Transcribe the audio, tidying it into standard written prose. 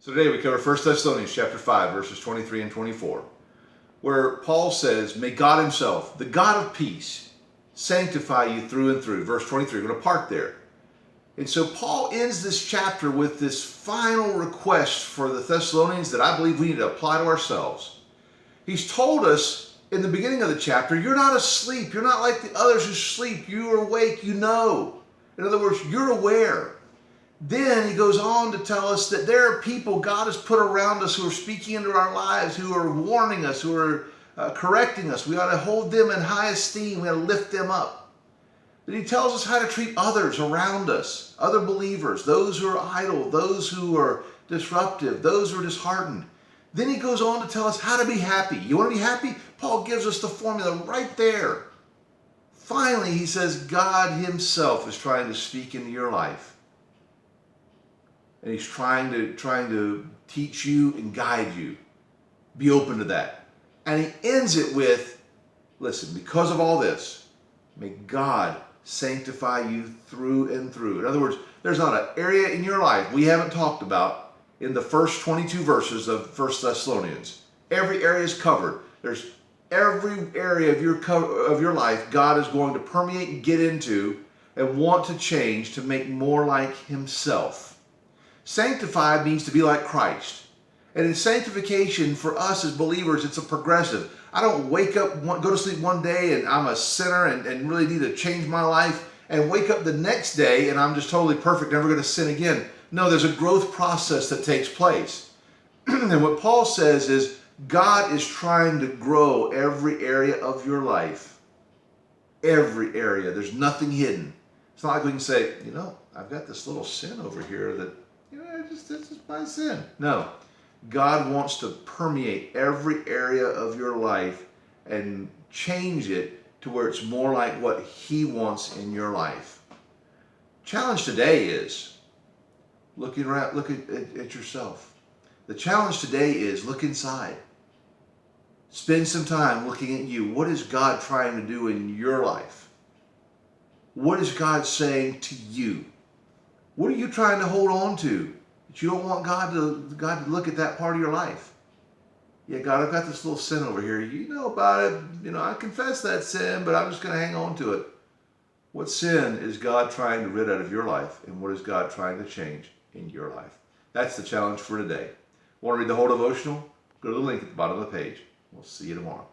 So today we cover 1 Thessalonians chapter 5, verses 23 and 24, where Paul says, may God himself, the God of peace, sanctify you through and through. Verse 23, we're going to park there. And so Paul ends this chapter with this final request for the Thessalonians that I believe we need to apply to ourselves. He's told us in the beginning of the chapter, you're not asleep. You're not like the others who sleep. You are awake. You know. In other words, you're aware. Then he goes on to tell us that there are people God has put around us who are speaking into our lives, who are warning us, who are correcting us. We ought to hold them in high esteem. We ought to lift them up. Then he tells us how to treat others around us, other believers, those who are idle, those who are disruptive, those who are disheartened. Then he goes on to tell us how to be happy. You want to be happy? Paul gives us the formula right there. Finally, he says God himself is trying to speak into your life. And he's trying to teach you and guide you. Be open to that. And he ends it with, listen, because of all this, may God sanctify you through and through. In other words, there's not an area in your life we haven't talked about in the first 22 verses of 1 Thessalonians. Every area is covered. There's every area of your life God is going to permeate and get into and want to change to make more like himself. Sanctify means to be like Christ. And in sanctification, for us as believers, it's a progressive. I don't wake up, go to sleep one day and I'm a sinner and really need to change my life, and wake up the next day and I'm just totally perfect, never going to sin again. No, there's a growth process that takes place. And what Paul says is God is trying to grow every area of your life. Every area. There's nothing hidden. It's not like we can say, I've got this little sin over here that, this is my sin. No. God wants to permeate every area of your life and change it to where it's more like what he wants in your life. Challenge today is looking around, look at yourself. The challenge today is look inside. Spend some time looking at you. What is God trying to do in your life? What is God saying to you? What are you trying to hold on to that you don't want God to look at that part of your life? Yeah, God, I've got this little sin over here. You know about it. I confess that sin, but I'm just going to hang on to it. What sin is God trying to rid out of your life, and what is God trying to change in your life? That's the challenge for today. Want to read the whole devotional? Go to the link at the bottom of the page. We'll see you tomorrow.